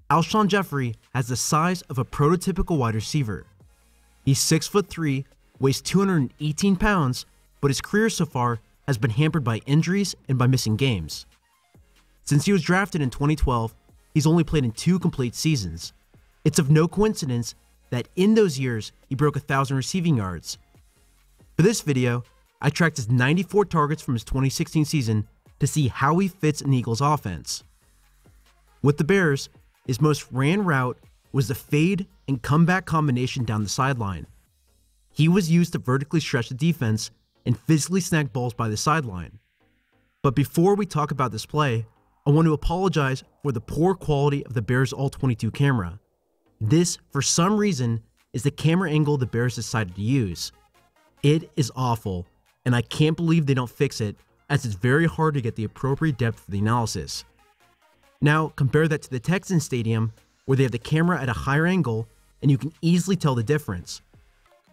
Alshon Jeffery has the size of a prototypical wide receiver. He's 6'3", weighs 218 pounds, but his career so far has been hampered by injuries and by missing games. Since he was drafted in 2012, he's only played in 2 complete seasons. It's of no coincidence that in those years, he broke 1,000 receiving yards. For this video, I tracked his 94 targets from his 2016 season to see how he fits in the Eagles' offense. With the Bears, his most ran route was the fade and comeback combination down the sideline. He was used to vertically stretch the defense and physically snag balls by the sideline. But before we talk about this play, I want to apologize for the poor quality of the Bears' All-22 camera. This, for some reason, is the camera angle the Bears decided to use. It is awful, and I can't believe they don't fix it, as it's very hard to get the appropriate depth for the analysis. Now, compare that to the Texans stadium, where they have the camera at a higher angle, and you can easily tell the difference.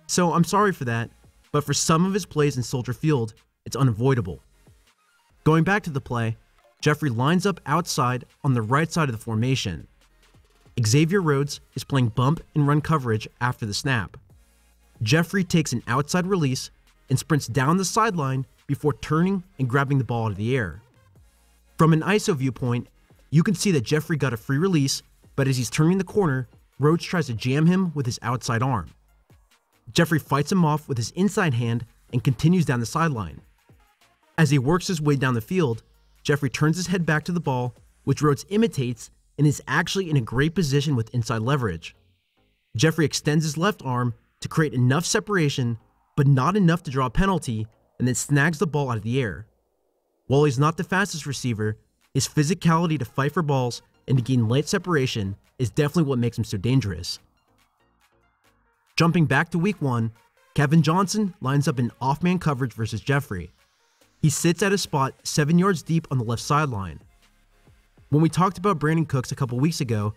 So I'm sorry for that, but for some of his plays in Soldier Field, it's unavoidable. Going back to the play, Jeffery lines up outside on the right side of the formation. Xavier Rhodes is playing bump and run coverage after the snap. Jeffery takes an outside release and sprints down the sideline before turning and grabbing the ball out of the air. From an ISO viewpoint, you can see that Jeffery got a free release, but as he's turning the corner, Rhodes tries to jam him with his outside arm. Jeffery fights him off with his inside hand and continues down the sideline. As he works his way down the field, Jeffery turns his head back to the ball, which Rhodes imitates and is actually in a great position with inside leverage. Jeffery extends his left arm to create enough separation, but not enough to draw a penalty, and then snags the ball out of the air. While he's not the fastest receiver, his physicality to fight for balls and to gain light separation is definitely what makes him so dangerous. Jumping back to week 1, Kevin Johnson lines up in off-man coverage versus Jeffery. He sits at a spot 7 yards deep on the left sideline. When we talked about Brandon Cooks a couple weeks ago,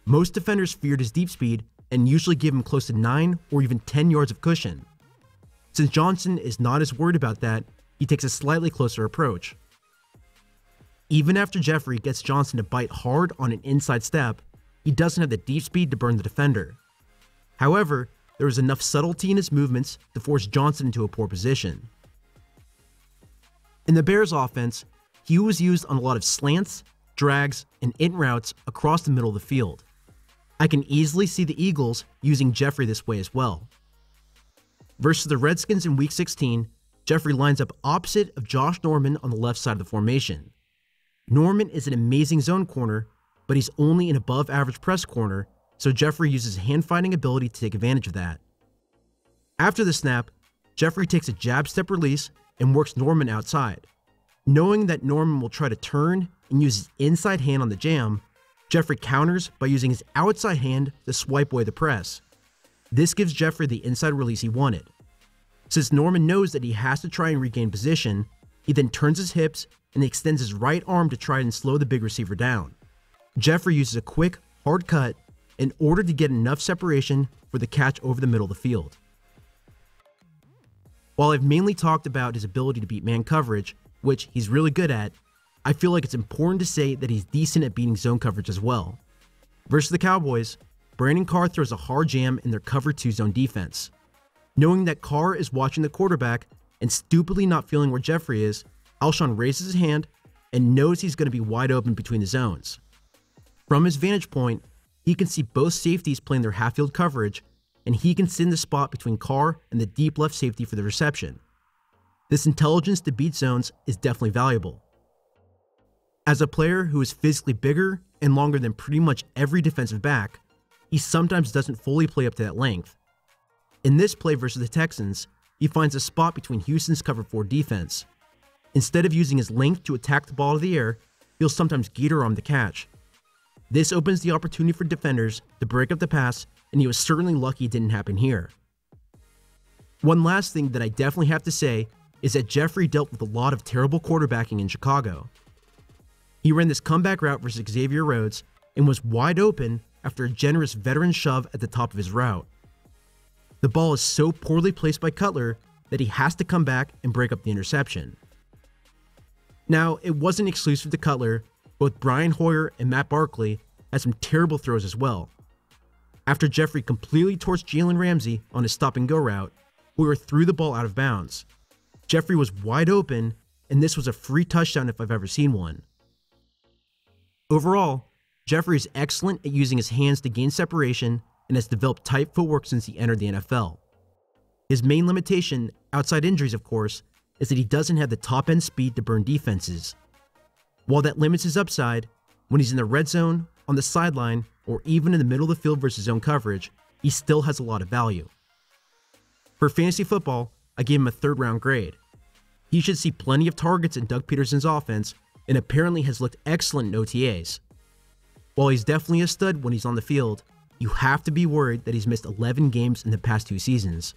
most defenders feared his deep speed and usually give him close to 9 or even 10 yards of cushion. Since Johnson is not as worried about that, he takes a slightly closer approach. Even after Jeffery gets Johnson to bite hard on an inside step, he doesn't have the deep speed to burn the defender. However, there is enough subtlety in his movements to force Johnson into a poor position. In the Bears' offense, he was used on a lot of slants, drags, and in routes across the middle of the field. I can easily see the Eagles using Jeffery this way as well. Versus the Redskins in Week 16, Jeffery lines up opposite of Josh Norman on the left side of the formation. Norman is an amazing zone corner, but he's only an above-average press corner, so Jeffery uses his hand-fighting ability to take advantage of that. After the snap, Jeffery takes a jab step release and works Norman outside. Knowing that Norman will try to turn and use his inside hand on the jam, Jeffery counters by using his outside hand to swipe away the press. This gives Jeffery the inside release he wanted. Since Norman knows that he has to try and regain position, he then turns his hips and extends his right arm to try and slow the big receiver down. Jeffery uses a quick, hard cut in order to get enough separation for the catch over the middle of the field. While I've mainly talked about his ability to beat man coverage, which he's really good at, I feel like it's important to say that he's decent at beating zone coverage as well. Versus the Cowboys, Brandon Carr throws a hard jam in their cover 2 zone defense. Knowing that Carr is watching the quarterback and stupidly not feeling where Jeffery is, Alshon raises his hand and knows he's going to be wide open between the zones. From his vantage point, he can see both safeties playing their half-field coverage, and he can sit in the spot between Carr and the deep left safety for the reception. This intelligence to beat zones is definitely valuable. As a player who is physically bigger and longer than pretty much every defensive back, he sometimes doesn't fully play up to that length. In this play versus the Texans, he finds a spot between Houston's cover 4 defense. Instead of using his length to attack the ball out of the air, he'll sometimes gator arm the catch. This opens the opportunity for defenders to break up the pass, and he was certainly lucky it didn't happen here. One last thing that I definitely have to say is that Jeffery dealt with a lot of terrible quarterbacking in Chicago. He ran this comeback route versus Xavier Rhodes and was wide open after a generous veteran shove at the top of his route. The ball is so poorly placed by Cutler that he has to come back and break up the interception. Now, it wasn't exclusive to Cutler. Both Brian Hoyer and Matt Barkley had some terrible throws as well. After Jeffery completely torched Jalen Ramsey on his stop-and-go route, Hoyer threw the ball out of bounds. Jeffery was wide open, and this was a free touchdown if I've ever seen one. Overall, Jeffery is excellent at using his hands to gain separation and has developed tight footwork since he entered the NFL. His main limitation, outside injuries of course, is that he doesn't have the top-end speed to burn defenses. While that limits his upside, when he's in the red zone, on the sideline, or even in the middle of the field versus zone coverage, he still has a lot of value. For fantasy football, I gave him a 3rd-round grade. He should see plenty of targets in Doug Peterson's offense and apparently has looked excellent in OTAs. While he's definitely a stud when he's on the field, you have to be worried that he's missed 11 games in the past 2 seasons.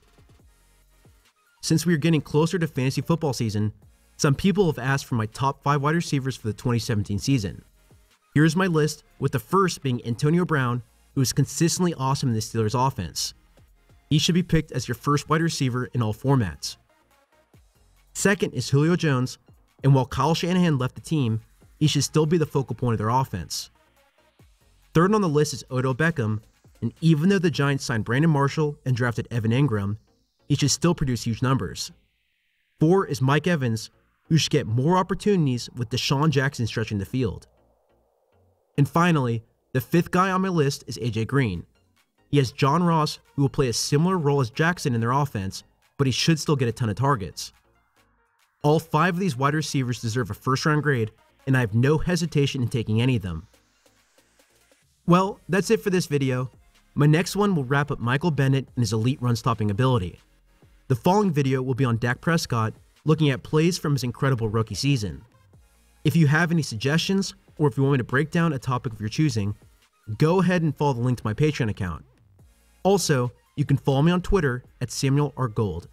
Since we are getting closer to fantasy football season, some people have asked for my top 5 wide receivers for the 2017 season. Here's my list, with the first being Antonio Brown, who is consistently awesome in the Steelers offense. He should be picked as your first wide receiver in all formats. Second is Julio Jones, and while Kyle Shanahan left the team, he should still be the focal point of their offense. Third on the list is Odell Beckham, and even though the Giants signed Brandon Marshall and drafted Evan Engram, he should still produce huge numbers. 4 is Mike Evans, who should get more opportunities with Deshaun Jackson stretching the field. And finally, the 5th guy on my list is AJ Green. He has John Ross, who will play a similar role as Jackson in their offense, but he should still get a ton of targets. All 5 of these wide receivers deserve a 1st-round grade, and I have no hesitation in taking any of them. Well, that's it for this video. My next one will wrap up Michael Bennett and his elite run-stopping ability. The following video will be on Dak Prescott, looking at plays from his incredible rookie season. If you have any suggestions, or if you want me to break down a topic of your choosing, go ahead and follow the link to my Patreon account. Also, you can follow me on Twitter at Samuel R. Gold.